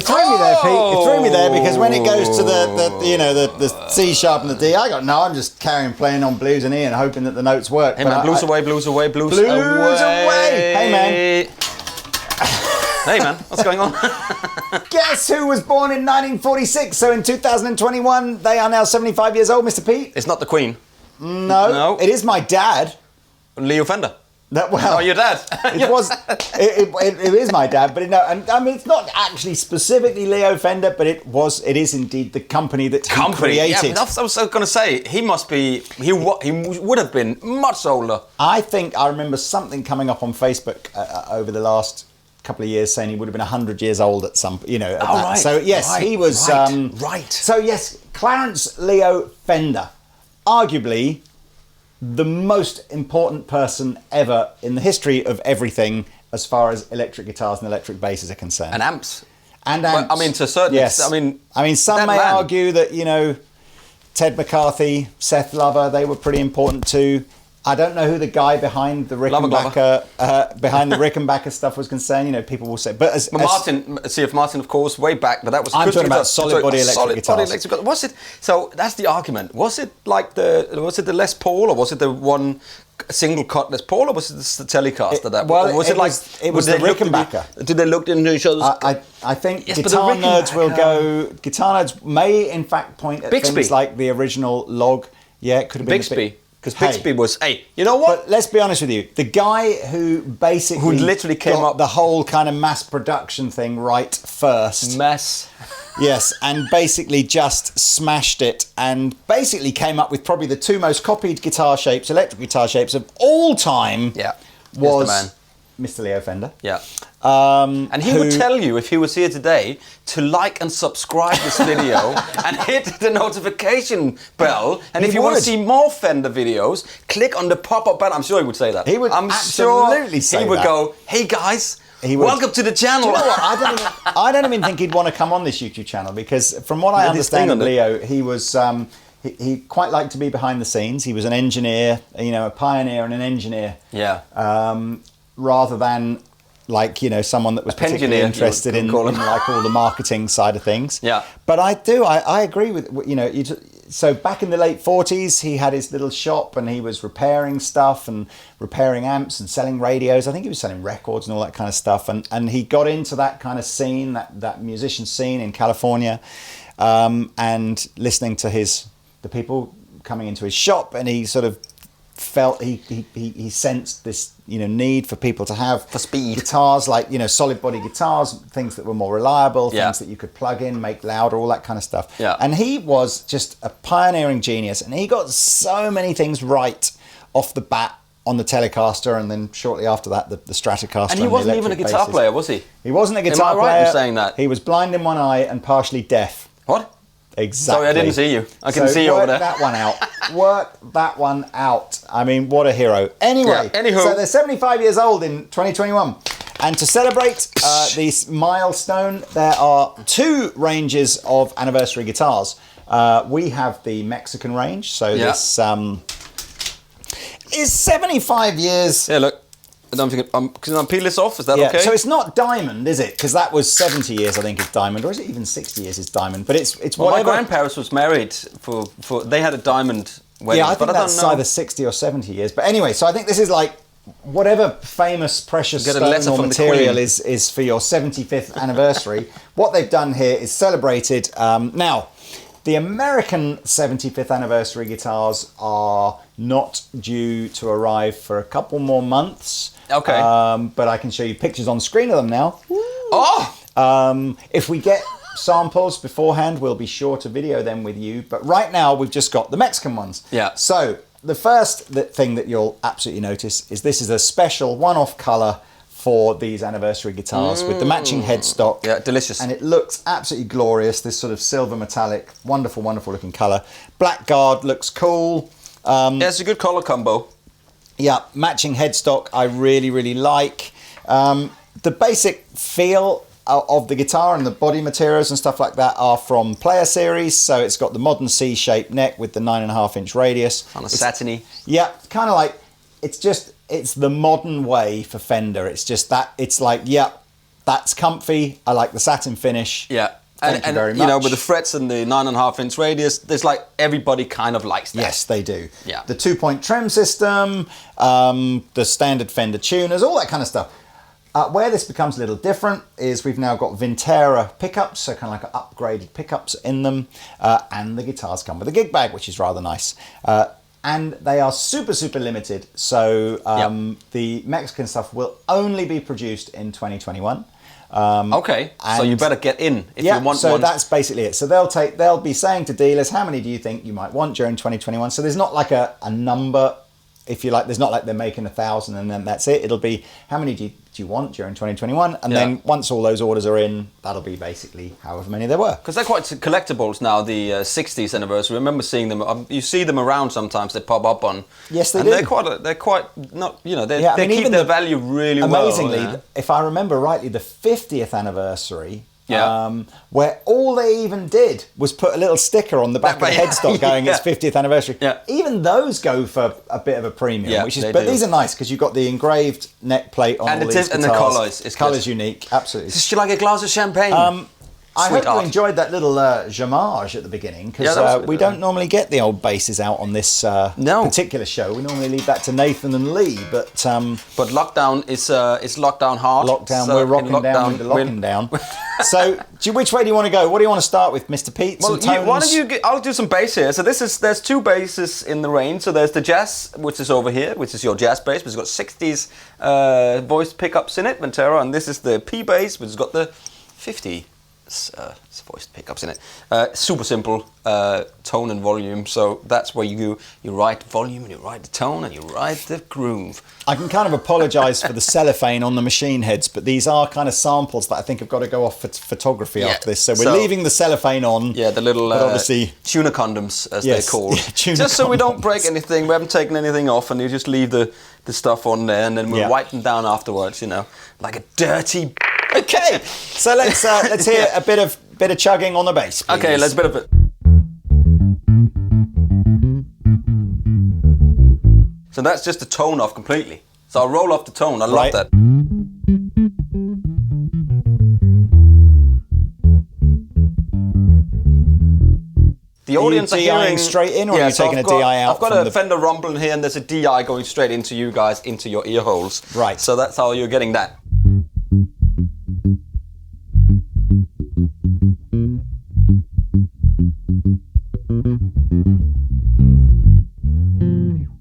threw me there, Pete. You threw me there because when it goes to the C sharp and the D, I'm just carrying playing on blues and E and hoping that the notes work. Hey man, blues away, blues away, blues away. Hey man. Hey man, what's going on? Guess who was born in 1946? So in 2021, they are now 75 years old, Mr. Pete. It's not the Queen. No. It is my dad. Leo Fender. Oh, your dad. It is my dad, but it's not actually specifically Leo Fender, but it is indeed the company that he created. Yeah, I was going to say he would have been much older. I think I remember something coming up on Facebook over the last couple of years saying he would have been 100 years old at some, Right. So yes, he was right. So yes, Clarence Leo Fender, arguably the most important person ever in the history of everything as far as electric guitars and electric basses are concerned. And amps. Well, I mean, to a certain extent. I mean, some may argue that, Ted McCarthy, Seth Lover, they were pretty important too. I don't know who the guy behind the Rickenbacker stuff was concerned. People will say, but Martin, C.F. Martin, of course, way back. But that was. I'm talking about solid body electric guitars. Was it? So that's the argument. Was it the Les Paul, or was it the one single cut Les Paul, or was it the Telecaster? It was the Rickenbacker. Did they look into each other's? I think guitar Guitar nerds may in fact point at Bixby. Things like the original log. Yeah, it could have been Bixby. Because Bixby was, you know what? But let's be honest with you. The guy who literally came up the whole kind of mass production thing right first. Yes, and basically just smashed it and basically came up with probably the two most copied electric guitar shapes of all time. Yeah. Was Mr. Leo Fender. Yeah. And he would tell you, if he was here today, to like and subscribe this video and hit the notification bell. And if you want to see more Fender videos, click on the pop-up button. I'm sure he would say that. He would absolutely say that. He would go, hey guys, welcome to the channel. Do you know what? I don't even think he'd want to come on this YouTube channel because from what I understand of Leo, he was... He quite liked to be behind the scenes. He was an engineer, a pioneer and an engineer. Yeah. Rather than someone that was particularly interested in like all the marketing side of things. Yeah. But I agree with so back in the late 40s he had his little shop and he was repairing stuff and repairing amps and selling radios. I think he was selling records and all that kind of stuff, and he got into that kind of scene, that musician scene in California, and listening to the people coming into his shop, and he sort of felt he sensed this need for people to have for speed guitars, like solid body guitars, things that were more reliable, things that you could plug in, make louder, all that kind of stuff. Yeah. And he was just a pioneering genius, and he got so many things right off the bat on the Telecaster, and then shortly after that the Stratocaster. And he wasn't even a guitar player, was he? He wasn't a guitar player. Am I right in saying that? He was blind in one eye and partially deaf. What? Exactly. Sorry, I didn't see you. I can see you over there. Work that one out. Work that one out. I mean, what a hero. Anyway, so they're 75 years old in 2021. And to celebrate this milestone, there are two ranges of anniversary guitars. We have the Mexican range. So this is 75 years. Yeah, look. Can I peel this off? Is that okay? So it's not diamond, is it? Because that was 70 years, I think, is diamond, or is it even 60 years is diamond? But it's well, whatever. My grandparents was married for they had a diamond wedding. Yeah, I think that's either 60 or 70 years. But anyway, so I think this is like whatever famous precious stone or material is for your 75th anniversary. What they've done here is celebrated. Now, the American 75th anniversary guitars are not due to arrive for a couple more months. Okay. But I can show you pictures on screen of them now. Oh! If we get samples beforehand, we'll be sure to video them with you. But right now, we've just got the Mexican ones. Yeah. So the first thing that you'll absolutely notice is this is a special one-off colour for these anniversary guitars with the matching headstock. Yeah, delicious. And it looks absolutely glorious, this sort of silver metallic, wonderful, wonderful looking colour. Blackguard looks cool. Yeah, it's a good colour combo. Yeah, matching headstock I really, really like. The basic feel of the guitar and the body materials and stuff like that are from Player Series. So it's got the modern C-shaped neck with the 9.5-inch radius. Kind of satiny. Yeah, kind of like, it's the modern way for Fender. It's just that, it's like, yeah, That's comfy. I like the satin finish. Yeah. Thank you very much. You know, with the frets and the 9.5-inch radius, there's like everybody kind of likes that. Yes, they do. Yeah. The 2-point trim system, the standard Fender tuners, all that kind of stuff. Where this becomes a little different is we've now got Vintera pickups, so kind of like upgraded pickups in them, and the guitars come with a gig bag, which is rather nice. And they are super, super limited, so the Mexican stuff will only be produced in 2021. Okay, so you better get in if you want one. So that's basically it. So they'll be saying to dealers, how many do you think you might want during 2021? So there's not like a number, if you like. There's not like they're making 1,000 and then that's it. It'll be how many do you want during 2021? And then once all those orders are in, that'll be basically however many there were. Because they're quite collectibles now, the 60th anniversary. I remember seeing them. You see them around sometimes. They pop up on. Yes, they and do. They're quite not. You know, they keep their value really amazingly, well. if I remember rightly, the 50th anniversary. Yeah. Where all they even did was put a little sticker on the back of the headstock going it's 50th anniversary. Yeah. Even those go for a bit of a premium, these are nice because you've got the engraved neck plate on all these guitars. And the colours. Colours unique, absolutely. It's just like a glass of champagne. I hope you enjoyed that little jamage at the beginning because we don't normally get the old basses out on this particular show. We normally leave that to Nathan and Lee, but lockdown is lockdown hard. Lockdown, we're rocking down with the locking down. So, which way do you want to go? What do you want to start with, Mr. Pete? Well, why don't you? I'll do some bass here. So there's two basses in the range. So there's the jazz, which is over here, which is your jazz bass, which has got 60s voice pickups in it, Vintera, and this is the P bass, which has got the 50. Voiced pickups in it. Super simple tone and volume. So that's where you write volume and you write the tone and you write the groove. I can kind of apologise for the cellophane on the machine heads, but these are kind of samples that I think have got to go off for photography after this. So we're leaving the cellophane on. Yeah, the little obviously tuner condoms, as they're called. Yeah, just so we don't break anything. We haven't taken anything off, and you just leave the stuff on there, and then we'll wipe them down afterwards. You know, like a dirty. Okay, so let's hear a bit of chugging on the bass, please. Okay, let's bit of it. So that's just the tone off completely. So I'll roll off the tone. I love that. The audience are hearing straight in, or are you taking a DI out? I've got a Fender rumble in here, and there's a DI going straight into you guys, into your ear holes. Right. So that's how you're getting that.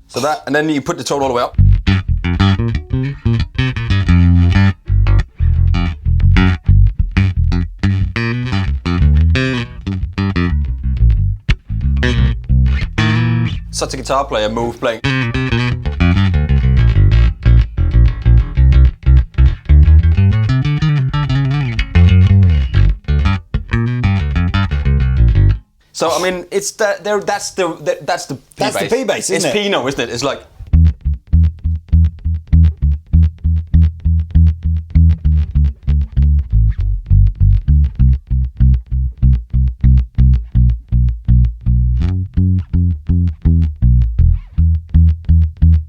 So that, and then you put the tone all the way up. Such a guitar player move playing. So I mean, it's that's the P bass, isn't it? It's Pino, isn't it? It's like.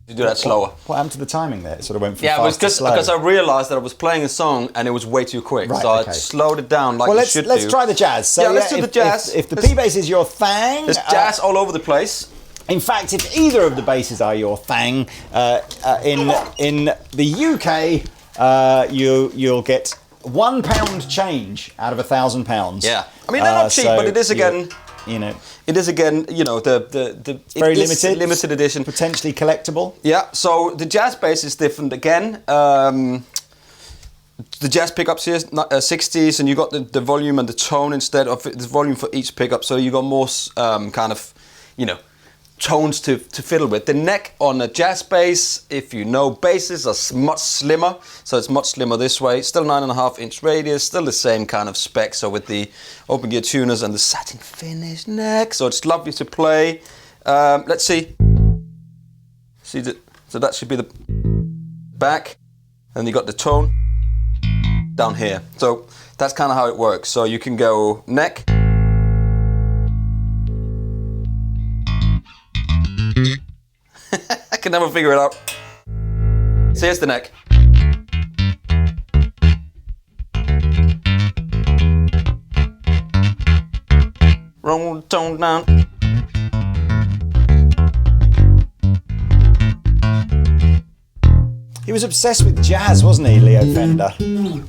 Do that slower. What happened to the timing there? It sort of went from fast to slow. because I realised that I was playing a song and it was way too quick, so I slowed it down like you should do. Let's try the jazz. So let's do the jazz. If the P bass is your thing, there's jazz all over the place. In fact, if either of the basses are your thing, in the UK, you'll get £1 change out of £1,000. Yeah, I mean they're not cheap, but it is again. It is again, the very limited edition, potentially collectible. Yeah. So the jazz bass is different again. The jazz pickups here, 60s, and you got the volume and the tone instead of the volume for each pickup. So you got more kind of, tones to fiddle with. The neck on a jazz bass, if you know, basses are much slimmer, so it's much slimmer this way. Still 9.5-inch radius, still the same kind of spec. So with the open gear tuners and the satin finish neck, so it's lovely to play. Let's see. So that should be the back, and you got the tone down here. So that's kind of how it works. So you can go neck. I can never figure it out. So here's the neck. roll the tone down. He was obsessed with jazz, wasn't he, Leo Fender?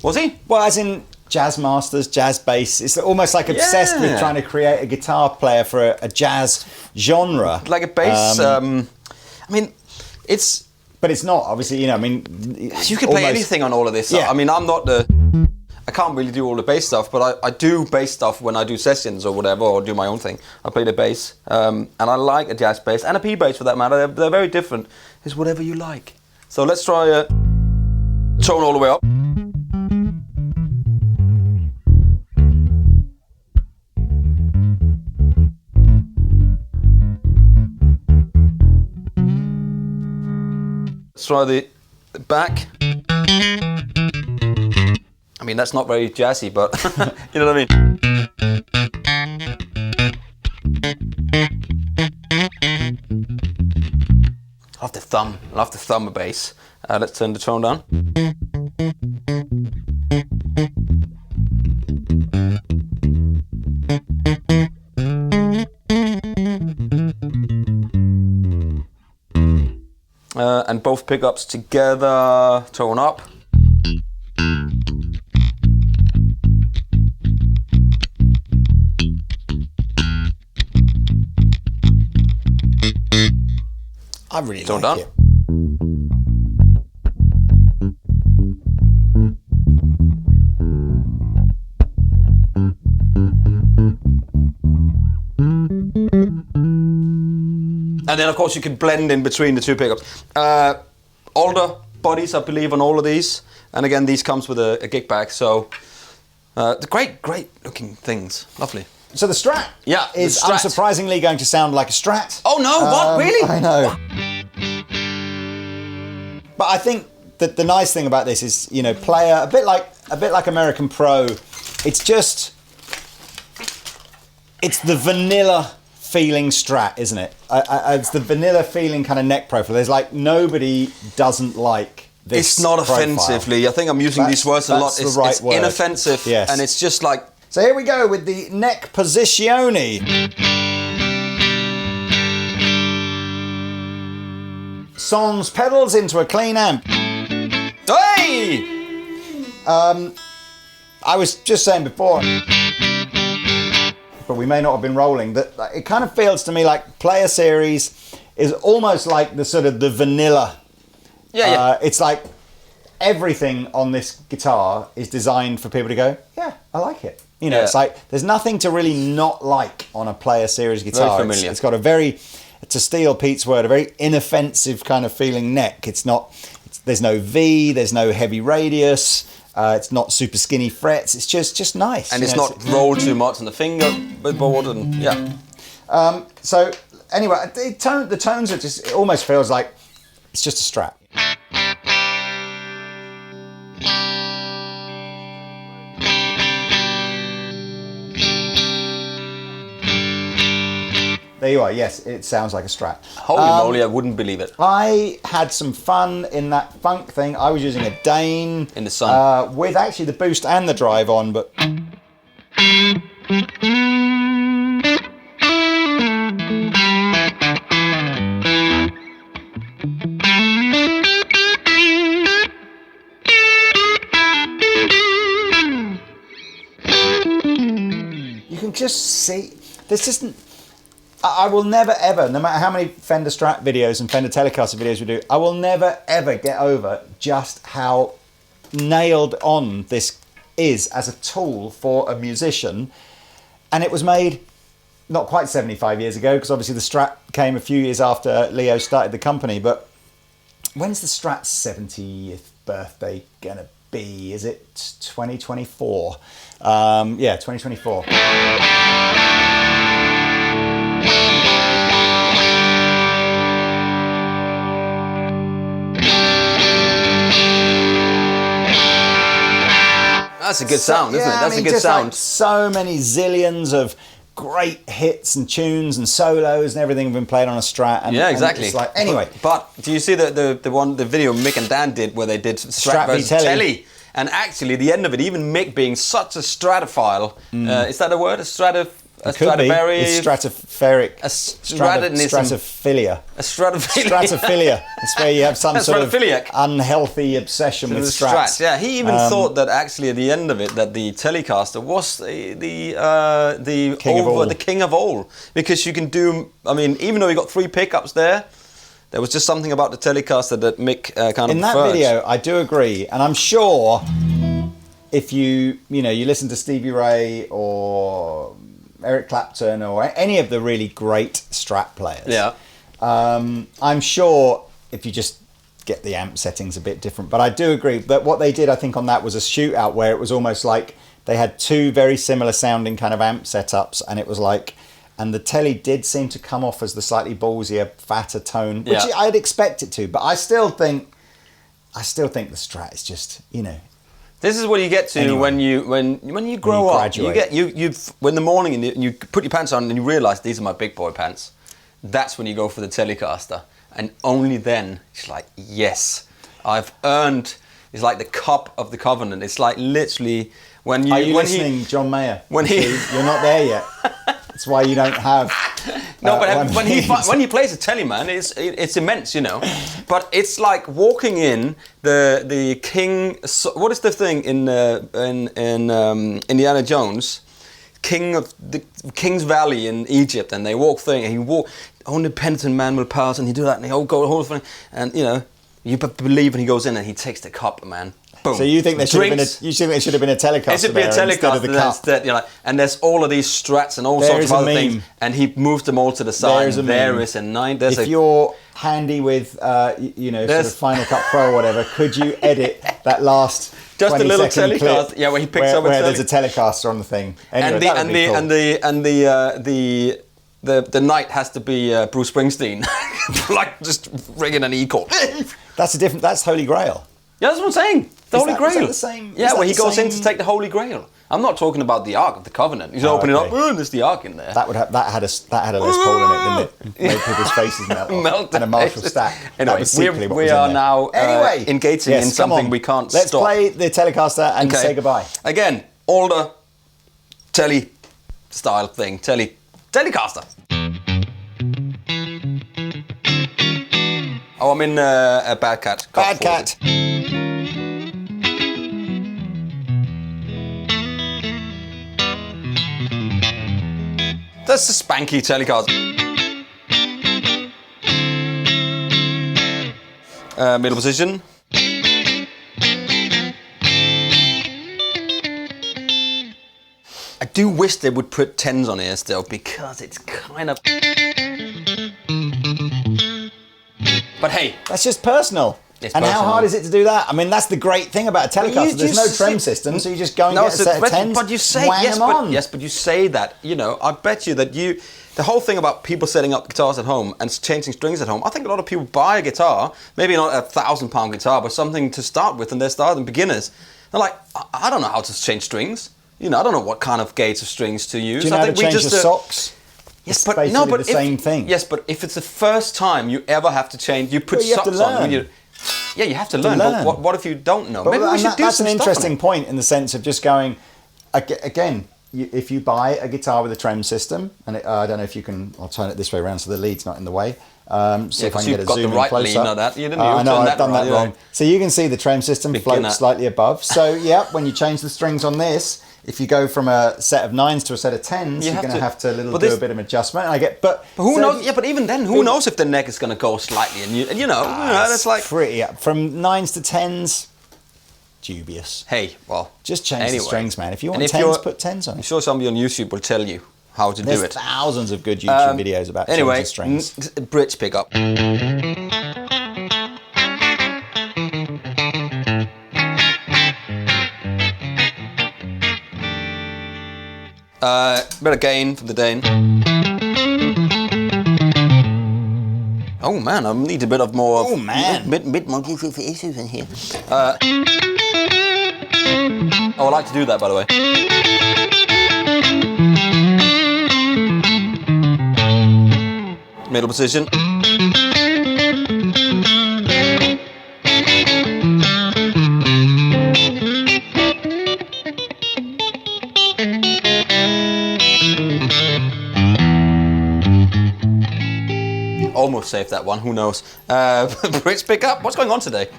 Was he? Well, as in jazz masters, jazz bass. It's almost like obsessed with trying to create a guitar player for a jazz genre. Like a bass. I mean, it's. But it's not, obviously, you know, I mean. You can play anything on all of this. Yeah. I mean, I can't really do all the bass stuff, but I do bass stuff when I do sessions or whatever, or do my own thing. I play the bass. And I like a jazz bass, and a P bass for that matter. They're very different. It's whatever you like. So let's try a tone all the way up. Let's try the back. I mean, that's not very jazzy, but you know what I mean? I love the thumb bass. Let's turn the tone down. And both pickups together, tone up. I really Tone like down. it. And then, of course, you can blend in between the two pickups. Older bodies, I believe, on all of these. And again, these comes with a gig bag. So, great looking things. Lovely. So the Strat is Strat. unsurprisingly going to sound like a Strat. Oh no, what, really? I know. But I think that the nice thing about this is, you know, player, a bit like American Pro, it's the vanilla feeling Strat, isn't it? It's the vanilla feeling kind of neck profile. There's like, nobody doesn't like this. It's not profile. offensively. I think I'm using these words a lot. That's the right it's word. inoffensive, Yes. and it's just like. So here we go with the neck positione. Sans pedals into a clean amp. Hey! I was just saying before, but we may not have been rolling, that it kind of feels to me like Player Series is almost like the sort of the vanilla. Yeah. It's like everything on this guitar is designed for people to go, yeah, I like it. You know, It's like there's nothing to really not like on a Player Series guitar. Very familiar. It's got to steal Pete's word, a very inoffensive kind of feeling neck. There's no V, there's no heavy radius. It's not super skinny frets. It's just nice. And it's not rolled too much on the fingerboard, and yeah. So anyway, the tones are just. It almost feels like it's just a Strat. There you are. Yes, it sounds like a Strat. Holy moly, I wouldn't believe it. I had some fun in that funk thing. I was using a Dane In the sun. with actually the boost and the drive on, but. You can just see this isn't. I will never ever, no matter how many Fender Strat videos and Fender Telecaster videos we do, I will never ever get over just how nailed on this is as a tool for a musician. And it was made not quite 75 years ago, because obviously the Strat came a few years after Leo started the company. But when's the Strat's 70th birthday gonna be? Is it 2024? Yeah, 2024. That's a good sound, isn't it? That's a good just sound. Like so many zillions of great hits and tunes and solos and everything have been played on a Strat. And, Yeah, exactly. And it's like, anyway. But do you see the video Mick and Dan did where they did Strat versus Telly? And actually, the end of it, even Mick being such a stratophile, is that a word? A A Stradivarius. It's stratospheric. Stratophilia. A Stratophilia. It's where you have some sort of unhealthy obsession with strats. Yeah, he even thought that actually at the end of it that the Telecaster was the king of all, because you can do. I mean, even though you got 3 pickups there was just something about the Telecaster that Mick kind of in that video. I do agree, and I'm sure if you listen to Stevie Ray or Eric Clapton or any of the really great Strat players. Yeah. I'm sure if you just get the amp settings a bit different, but I do agree that what they did, I think, on that was a shootout where it was almost like they had 2 very similar sounding kind of amp setups, and it was like, and the Tele did seem to come off as the slightly ballsier, fatter tone, which I'd expect it to, but I still think the Strat is just, This is what you get to when you grow up. Graduate. You when in the morning and you put your pants on and you realise these are my big boy pants. That's when you go for the Telecaster, and only then it's like, yes, I've earned. It's like the cup of the covenant. It's like literally when you. Are you listening, John Mayer? You're not there yet. That's why you don't have. No, but when he plays a Tele, man, it's immense, But it's like walking in the king. What is the thing in Indiana Jones? King's Valley in Egypt, and they walk thing, and only penitent man will pass, and he do that, and he go the whole thing, and you believe, and he goes in and he takes the cup, man. Boom. So you think there should have been a Telecaster? It should be a Telecaster instead, and there's all of these Strats and all sorts of other things, and he moved them all to the side. There is a 9. If you're handy with, sort of Final Cut Pro or whatever, could you edit that last? Just a little Telecaster, where he picks up where there's a Telecaster on the thing, anyway, the knight has to be Bruce Springsteen, like just ringing an E chord. That's Holy Grail. Yeah, that's what I'm saying. The Holy Grail. Is that the same? Yeah, where he goes in to take the Holy Grail. I'm not talking about the Ark of the Covenant. He's opening it up, and there's the Ark in there. That had a Les Paul in it, didn't it? Made people's faces melt and a Marshall stack. Anyway, we are now engaging in something we can't stop. Let's play the Telecaster and say goodbye. Again, older Tele style thing. Telecaster. Oh, I'm in a Bad Cat. Bad Cat. That's a spanky Telecaster. Middle position. I do wish they would put 10s on here still, because it's kind of... But hey, that's just personal. It's and personal. How hard is it to do that? I mean, that's the great thing about a Telecaster. There's no trem system, so you just go and get a set of 10s, but you say but you say that. I bet you that the whole thing about people setting up guitars at home and changing strings at home. I think a lot of people buy a guitar, maybe not a £1,000 guitar, but something to start with, and they're starting beginners. They're like, I don't know how to change strings. I don't know what kind of gauge of strings to use. Do you know how to change the socks? Yes, but the same thing. Yes, but if it's the first time you ever have to change, you put socks on. You have to learn. But what if you don't know? Maybe we should do some stuff. That's an interesting point in the sense of just going, again, if you buy a guitar with a trem system, and I don't know if you can, I'll turn it this way around so the lead's not in the way. See if I can get a zoom in closer. I know I've done that wrong. So you can see the trem system floats slightly above. So when you change the strings on this, if you go from a set of 9s to a set of 10s, you're going to have to do a bit of adjustment. But who knows? Yeah, but even then, who knows if the neck is going to go slightly? And that's like pretty from 9s to 10s. Dubious. Hey, well, just change the strings, man. If you want 10s, put 10s on it. I'm sure somebody on YouTube will tell you how to do it. There's thousands of good YouTube videos about changing strings. Bridge pickup. Bit of gain from the Dane. Oh man, I need a bit of more. Oh man, bit more issues in here. I like to do that, by the way. Middle position. save that one. Who knows? Bridge pickup. What's going on today?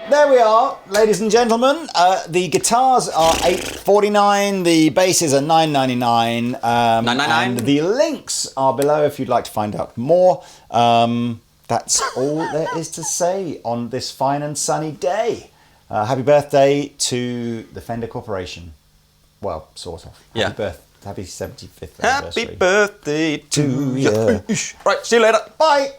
There we are, ladies and gentlemen. The guitars are $8.49. The basses are $9.99. $9.99. And the links are below if you'd like to find out more. That's all there is to say on this fine and sunny day. Happy birthday to the Fender Corporation. Well, sort of. Yeah. Happy 75th Happy anniversary. birthday to you. Right, see you later. Bye.